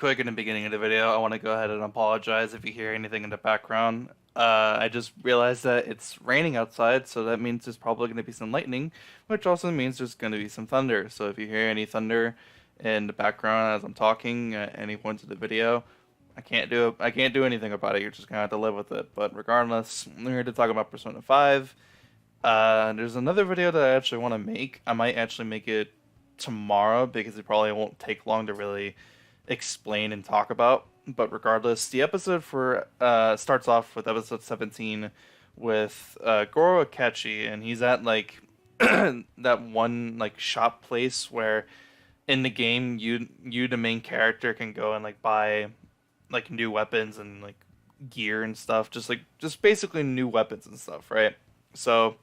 quick in the beginning of the video, I want to go ahead and apologize if you hear anything in the background. I just realized that it's raining outside, so that means there's probably going to be some lightning, which also means there's going to be some thunder. So if you hear any thunder in the background as I'm talking at any point of the video, I can't do anything about it. You're just gonna have to live with it. But regardless, we're here to talk about Persona 5. There's another video that I actually want to make. I might actually make it tomorrow because it probably won't take long to really explain and talk about. But regardless, the episode for starts off with episode 17 with Goro Akechi, and he's at like that one like shop place where in the game you the main character can go and like buy like new weapons and like gear and stuff, just basically new weapons and stuff, right? So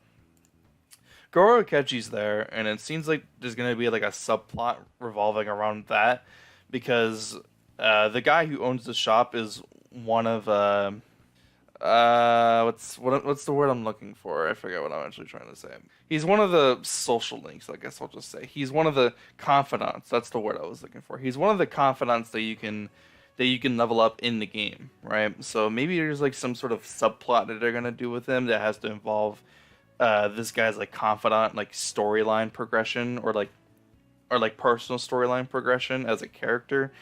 Goro Akechi's there, and it seems like there's gonna be like a subplot revolving around that because the guy who owns the shop is one of what's the word I'm looking for? I forget what I'm actually trying to say. He's one of the social links, I guess I'll just say. He's one of the confidants. That's the word I was looking for. He's one of the confidants that you can level up in the game, right? So maybe there's like some sort of subplot that they're gonna do with him that has to involve this guy's like confidant, like storyline progression, or like personal storyline progression as a character.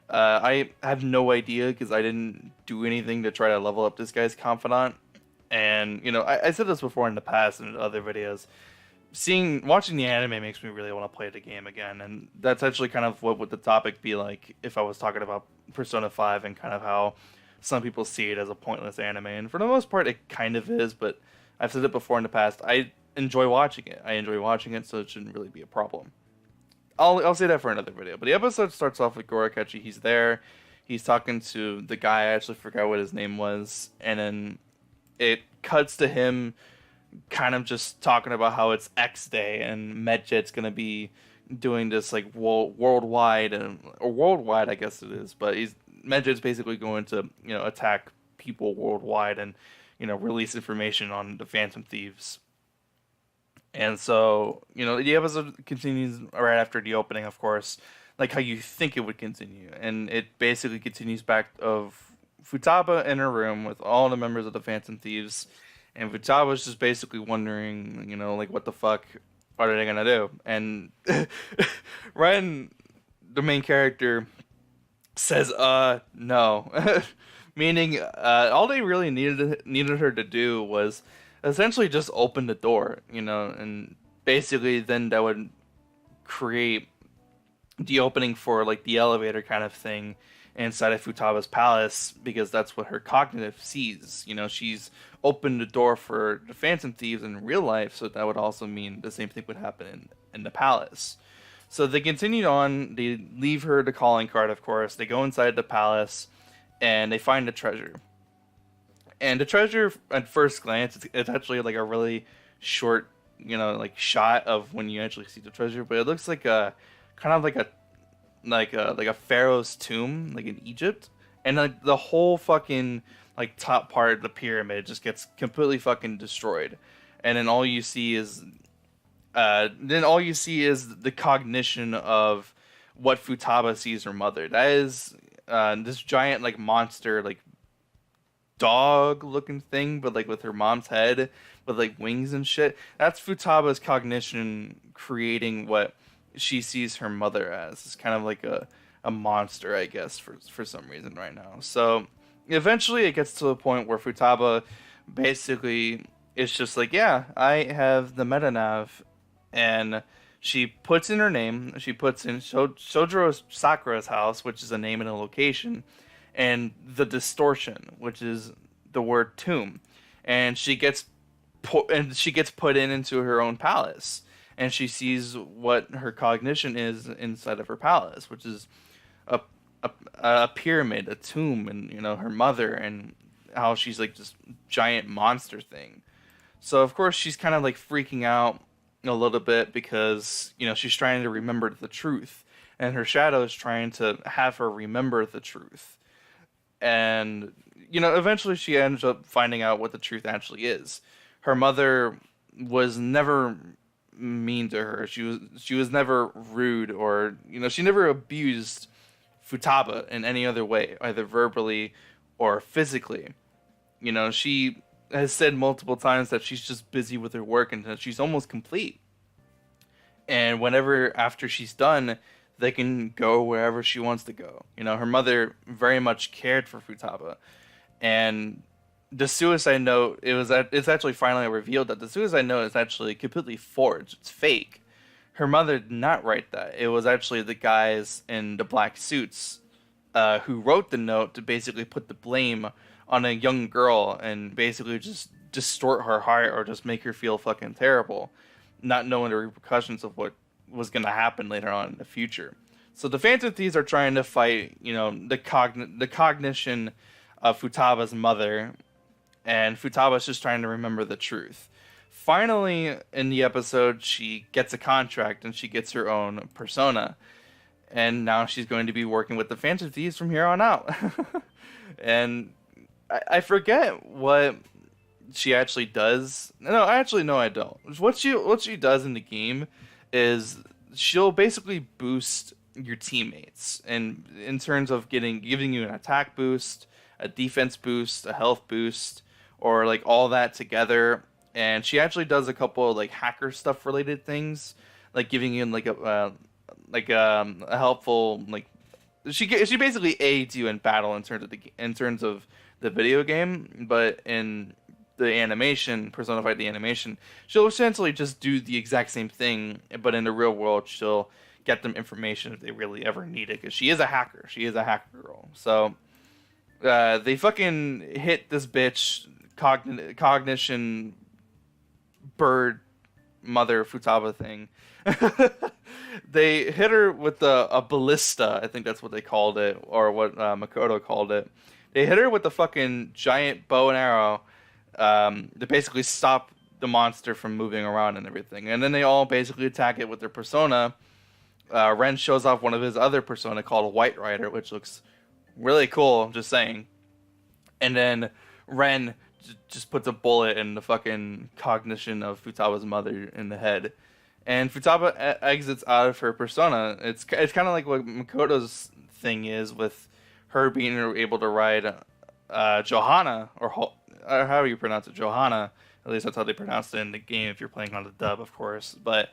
I have no idea because I didn't do anything to try to level up this guy's confidant. And you know, I said this before in the past in other videos. Watching the anime makes me really want to play the game again, and that's actually kind of what would the topic be like if I was talking about Persona 5 and kind of how some people see it as a pointless anime, and for the most part it kind of is, but I've said it before in the past, I enjoy watching it. I enjoy watching it, so it shouldn't really be a problem. I'll say that for another video, but the episode starts off with Goro Akechi. He's there, he's talking to the guy, I actually forgot what his name was, and then it cuts to him kind of just talking about how it's X Day and Medjet's gonna be doing this like worldwide or worldwide, I guess it is. But Medjet's basically going to attack people worldwide and release information on the Phantom Thieves. And so the episode continues right after the opening, of course, like how you think it would continue, and it basically continues back of Futaba in her room with all the members of the Phantom Thieves. And Futabu's just basically wondering, like what the fuck are they gonna do? And Ren, the main character, says, no. Meaning, all they really needed her to do was essentially just open the door, and basically then that would create the opening for like the elevator kind of thing inside of Futaba's palace, because that's what her cognitive sees. She's opened the door for the Phantom Thieves in real life, so that would also mean the same thing would happen in the palace. So they continued on, they leave her the calling card, of course, they go inside the palace, and they find the treasure. And the treasure, at first glance, it's actually like a really short, like shot of when you actually see the treasure, but it looks like a, kind of like a pharaoh's tomb, like in Egypt, and like the whole fucking like top part of the pyramid just gets completely fucking destroyed, and then all you see is the cognition of what Futaba sees her mother. That is this giant like monster, like dog looking thing, but like with her mom's head with like wings and shit. That's Futaba's cognition creating what she sees her mother as. It's kind of like a monster, I guess, for some reason right now. So eventually it gets to a point where Futaba basically is just like, yeah, I have the metanav, and she puts in her name, she puts in Shojuro Sakura's house, which is a name and a location, and the distortion, which is the word tomb, and she gets put into her own palace, and she sees what her cognition is inside of her palace, which is a pyramid, a tomb, and her mother, and how she's like this giant monster thing. So of course she's kind of like freaking out a little bit because she's trying to remember the truth, and her shadow is trying to have her remember the truth. And eventually she ends up finding out what the truth actually is. Her mother was never mean to her. She was never rude, or she never abused Futaba in any other way, either verbally or physically. She has said multiple times that she's just busy with her work and that she's almost complete. And whenever after she's done, they can go wherever she wants to go. Her mother very much cared for Futaba, and the suicide note, it's actually finally revealed that the suicide note is actually completely forged. It's fake. Her mother did not write that. It was actually the guys in the black suits who wrote the note to basically put the blame on a young girl and basically just distort her heart or just make her feel fucking terrible, not knowing the repercussions of what was going to happen later on in the future. So the Phantom Thieves are trying to fight, the cognition of Futaba's mother, and Futaba's just trying to remember the truth. Finally, in the episode, she gets a contract and she gets her own persona. And now she's going to be working with the Phantom Thieves from here on out. And I forget what she actually does. No, I don't. What she does in the game is she'll basically boost your teammates, and in terms of giving you an attack boost, a defense boost, a health boost, or like all that together. And she actually does a couple of like hacker stuff related things, like giving you like a helpful, like she basically aids you in battle in terms of the video game, but in the animation, personified the animation, she'll essentially just do the exact same thing, but in the real world, she'll get them information if they really ever need it, because she is a hacker. She is a hacker girl. So they fucking hit this bitch cognition bird mother Futaba thing. They hit her with a ballista. I think that's what they called it, or what Makoto called it. They hit her with a fucking giant bow and arrow to basically stop the monster from moving around and everything. And then they all basically attack it with their persona. Ren shows off one of his other persona called White Rider, which looks really cool, just saying. And then Ren just puts a bullet in the fucking cognition of Futaba's mother in the head. And Futaba exits out of her persona. It's kind of like what Makoto's thing is with her being able to ride Johanna, or however you pronounce it, Johanna. At least that's how they pronounce it in the game if you're playing on the dub, of course. But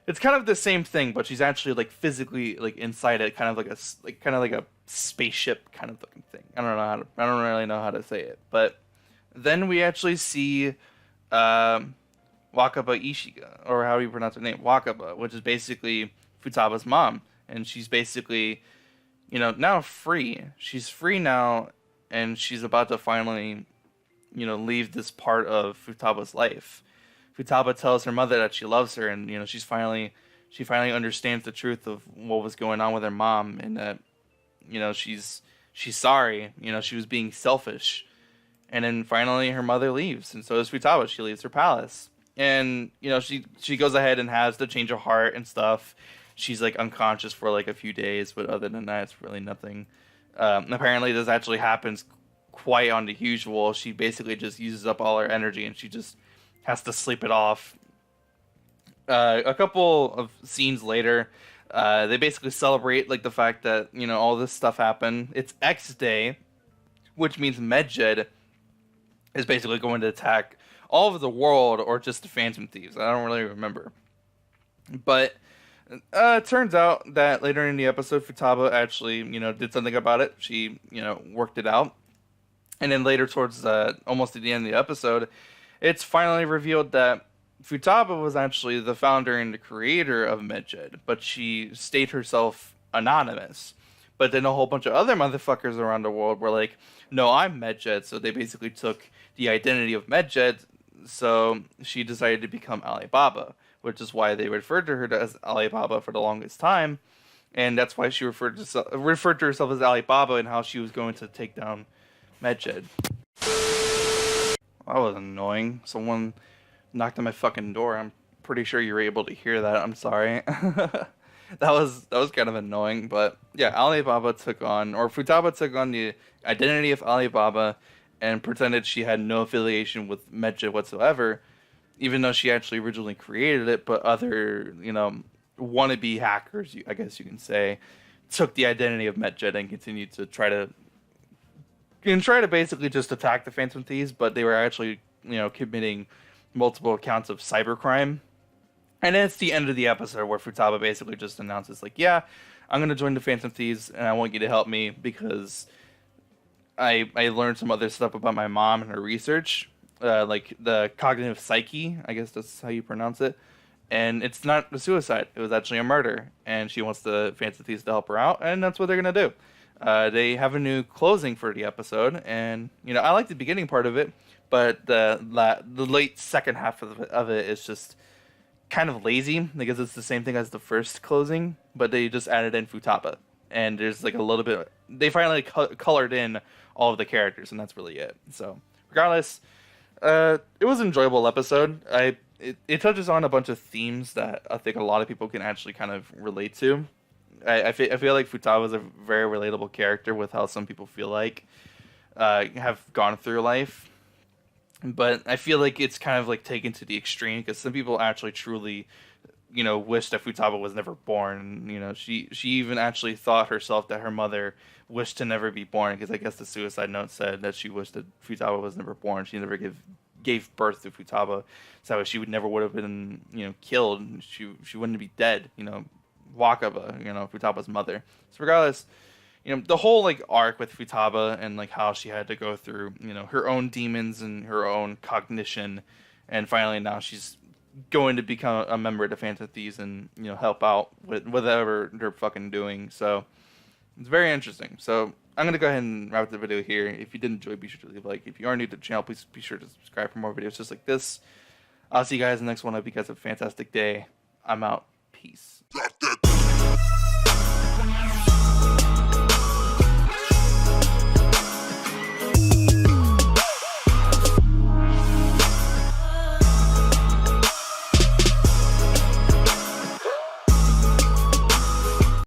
it's kind of the same thing, but she's actually like physically like inside it, kind of like a spaceship kind of looking thing. I don't really know how to say it, but then we actually see Wakaba Ishiga, or how do you pronounce her name, Wakaba, which is basically Futaba's mom, and she's basically, now free. She's free now, and she's about to finally, leave this part of Futaba's life. Futaba tells her mother that she loves her, and she finally understands the truth of what was going on with her mom, and that she's sorry. She was being selfish. And then finally her mother leaves, and so does Futaba. She leaves her palace, and she goes ahead and has the change of heart and stuff. She's like unconscious for like a few days, but other than that, it's really nothing. Apparently, this actually happens quite unusual. She basically just uses up all her energy, and she just has to sleep it off. A couple of scenes later, they basically celebrate like the fact that all this stuff happened. It's X Day, which means Medjed is basically going to attack all over the world, or just the Phantom Thieves. I don't really remember. But it turns out that later in the episode, Futaba actually, did something about it. She, worked it out. And then later towards almost at the end of the episode, it's finally revealed that Futaba was actually the founder and the creator of Medjed, but she stayed herself anonymous. But then a whole bunch of other motherfuckers around the world were like, no, I'm Medjed. So they basically took the identity of Medjed, so she decided to become Alibaba, which is why they referred to her as Alibaba for the longest time. And that's why she referred to herself as Alibaba, and how she was going to take down Medjed. That was annoying. Someone knocked on my fucking door. I'm pretty sure you were able to hear that. I'm sorry. That was kind of annoying, but yeah, Futaba took on the identity of Alibaba and pretended she had no affiliation with Medjed whatsoever, even though she actually originally created it. But other, wannabe hackers, I guess you can say, took the identity of Medjed and continued to try to basically just attack the Phantom Thieves, but they were actually, committing multiple accounts of cybercrime. And then it's the end of the episode where Futaba basically just announces, like, yeah, I'm going to join the Phantom Thieves, and I want you to help me because I learned some other stuff about my mom and her research, like the cognitive psyche, I guess that's how you pronounce it. And it's not a suicide; it was actually a murder. And she wants the Phantom Thieves to help her out, and that's what they're gonna do. They have a new closing for the episode, and I like the beginning part of it, but the late second half of it is just kind of lazy because it's the same thing as the first closing, but they just added in Futaba, and there's like a little bit. They finally colored in all of the characters, and that's really it. So, regardless, it was an enjoyable episode. It touches on a bunch of themes that I think a lot of people can actually kind of relate to. I feel like Futaba is a very relatable character with how some people feel like have gone through life. But I feel like it's kind of like taken to the extreme because some people actually truly, wish that Futaba was never born. She even actually thought herself that her mother wished to never be born because I guess the suicide note said that she wished that Futaba was never born. She never gave birth to Futaba, so she would have been killed. She wouldn't be dead. Wakaba, Futaba's mother. So regardless, the whole like arc with Futaba and like how she had to go through, her own demons and her own cognition, and finally now she's going to become a member of the Phantom Thieves and help out with whatever they're fucking doing. So it's very interesting. So I'm gonna go ahead and wrap up the video here. If you did enjoy, be sure to leave a like. If you are new to the channel, please be sure to subscribe for more videos just like this. I'll see you guys in the next one. I hope you guys have a fantastic day. I'm out. Peace.